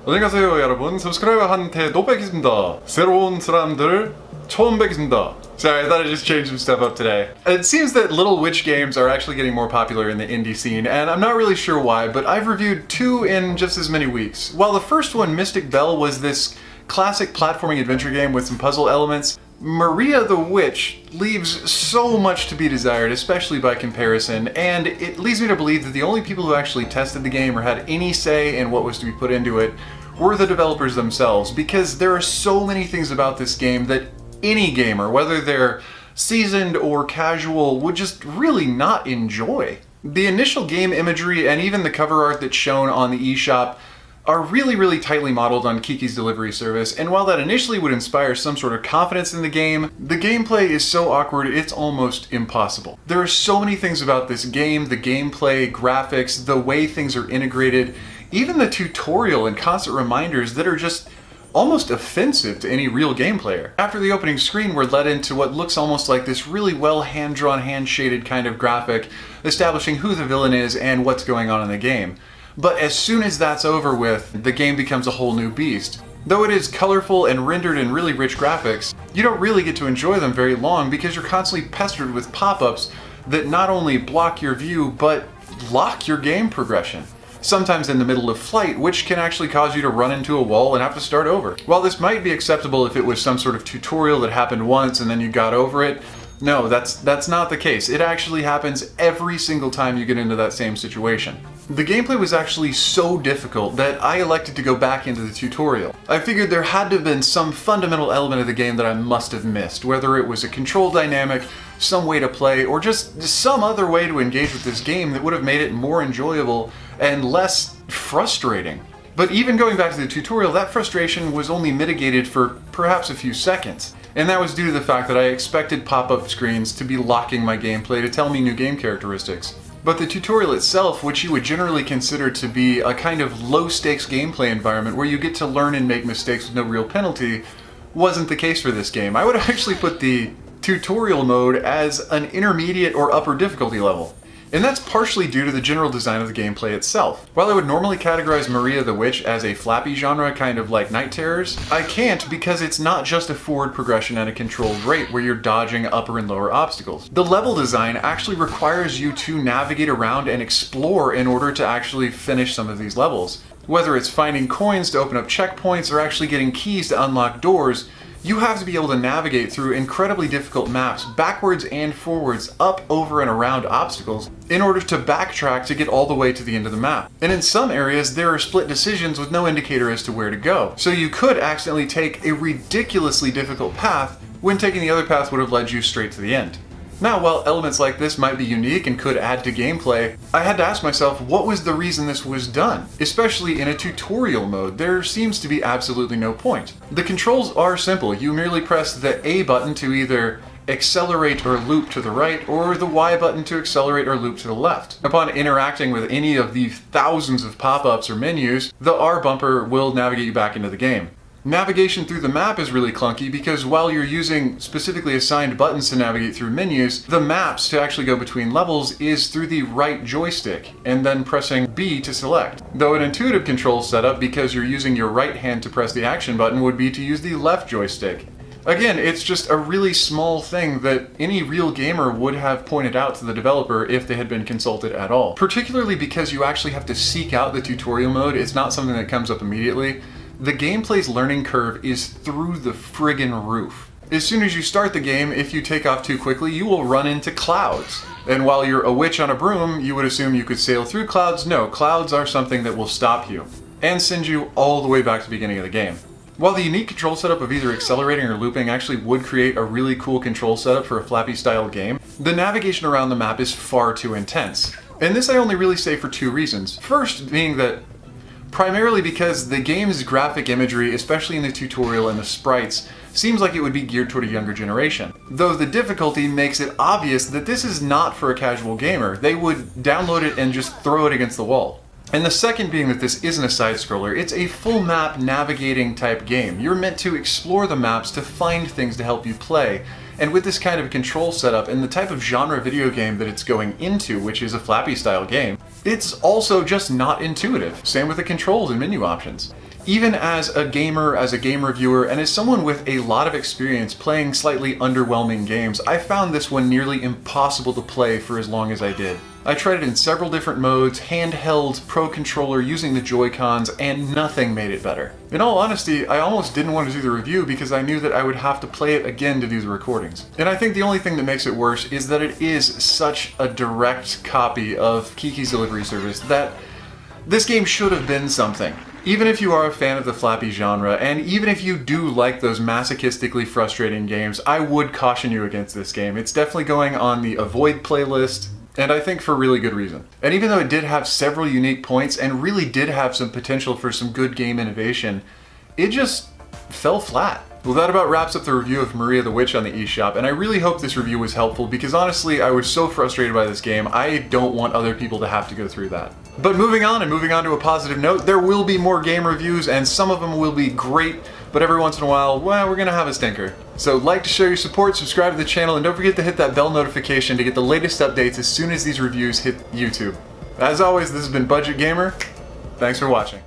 안녕하세요 여러분. subscriber한테 또 뵙겠습니다. 새로운 사람들 처음 뵙겠습니다. Sorry, I thought I'd just change some stuff up today. It seems that Little Witch games are actually getting more popular in the indie scene, and I'm not really sure why, but I've reviewed 2 in just as many weeks. While the first one, Mystic Bell, was this classic platforming adventure game with some puzzle elements, Maria the Witch leaves so much to be desired, especially by comparison, and it leads me to believe that the only people who actually tested the game or had any say in what was to be put into it were the developers themselves, because there are so many things about this game that any gamer, whether they're seasoned or casual, would just really not enjoy. The initial game imagery and even the cover art that's shown on the eShop are really tightly modeled on Kiki's delivery service, and while that initially would inspire some sort of confidence in the gameplay is so awkward it's almost impossible. There are so many things about this game, the gameplay, graphics, the way things are integrated, even the tutorial and constant reminders that are just almost offensive to any real game player. After the opening screen, we're led into what looks almost like this really well hand-drawn, hand-shaded kind of graphic, establishing who the villain is and what's going on in the game. But as soon as that's over with, the game becomes a whole new beast. Though it is colorful and rendered in really rich graphics, you don't really get to enjoy them very long because you're constantly pestered with pop-ups that not only block your view, but lock your game progression. Sometimes in the middle of flight, which can actually cause you to run into a wall and have to start over. While this might be acceptable if it was some sort of tutorial that happened once and then you got over it, no, that's not the case. It actually happens every single time you get into that same situation. The gameplay was actually so difficult that I elected to go back into the tutorial. I figured there had to have been some fundamental element of the game that I must have missed, whether it was a control dynamic, some way to play, or just some other way to engage with this game that would have made it more enjoyable and less frustrating. But even going back to the tutorial, that frustration was only mitigated for perhaps a few seconds. And that was due to the fact that I expected pop-up screens to be locking my gameplay to tell me new game characteristics. But the tutorial itself, which you would generally consider to be a kind of low-stakes gameplay environment where you get to learn and make mistakes with no real penalty, wasn't the case for this game. I would actually put the tutorial mode as an intermediate or upper difficulty level. And that's partially due to the general design of the gameplay itself. While I would normally categorize Maria the Witch as a Flappy genre, kind of like Night Terrors, I can't because it's not just a forward progression at a controlled rate where you're dodging upper and lower obstacles. The level design actually requires you to navigate around and explore in order to actually finish some of these levels. Whether it's finding coins to open up checkpoints or actually getting keys to unlock doors, you have to be able to navigate through incredibly difficult maps backwards and forwards, up, over, and around obstacles in order to backtrack to get all the way to the end of the map. And in some areas, there are split decisions with no indicator as to where to go. So you could accidentally take a ridiculously difficult path when taking the other path would have led you straight to the end. Now, while elements like this might be unique and could add to gameplay, I had to ask myself what was the reason this was done? Especially in a tutorial mode, there seems to be absolutely no point. The controls are simple. You merely press the A button to either accelerate or loop to the right, or the Y button to accelerate or loop to the left. Upon interacting with any of the thousands of pop-ups or menus, the R bumper will navigate you back into the game. Navigation through the map is really clunky because while you're using specifically assigned buttons to navigate through menus, the maps to actually go between levels is through the right joystick and then pressing B to select. Though an intuitive control setup, because you're using your right hand to press the action button, would be to use the left joystick. Again, it's just a really small thing that any real gamer would have pointed out to the developer if they had been consulted at all. Particularly because you actually have to seek out the tutorial mode, it's not something that comes up immediately. The gameplay's learning curve is through the friggin' roof. As soon as you start the game, if you take off too quickly, you will run into clouds. And while you're a witch on a broom, you would assume you could sail through clouds. No, clouds are something that will stop you and send you all the way back to the beginning of the game. While the unique control setup of either accelerating or looping actually would create a really cool control setup for a Flappy style game, the navigation around the map is far too intense. And this I only really say for 2 reasons. First being that primarily because the game's graphic imagery, especially in the tutorial and the sprites, seems like it would be geared toward a younger generation. Though the difficulty makes it obvious that this is not for a casual gamer. They would download it and just throw it against the wall. And the second being that this isn't a side-scroller, it's a full map navigating type game. You're meant to explore the maps to find things to help you play. And with this kind of control setup and the type of genre video game that it's going into, which is a Flappy style game, it's also just not intuitive. Same with the controls and menu options. Even as a gamer, as a game reviewer, and as someone with a lot of experience playing slightly underwhelming games, I found this one nearly impossible to play for as long as I did. I tried it in several different modes, handheld, pro controller, using the Joy-Cons, and nothing made it better. In all honesty, I almost didn't want to do the review because I knew that I would have to play it again to do the recordings. And I think the only thing that makes it worse is that it is such a direct copy of Kiki's Delivery Service that this game should have been something. Even if you are a fan of the Flappy genre, and even if you do like those masochistically frustrating games, I would caution you against this game. It's definitely going on the avoid playlist, and I think for really good reason. And even though it did have several unique points and really did have some potential for some good game innovation, it just fell flat. Well, that about wraps up the review of Maria the Witch on the eShop, and I really hope this review was helpful because honestly, I was so frustrated by this game, I don't want other people to have to go through that. But moving on to a positive note, there will be more game reviews and some of them will be great, but every once in a while, well, we're gonna have a stinker. So like to show your support, subscribe to the channel, and don't forget to hit that bell notification to get the latest updates as soon as these reviews hit YouTube. As always, this has been Budget Gamer. Thanks for watching.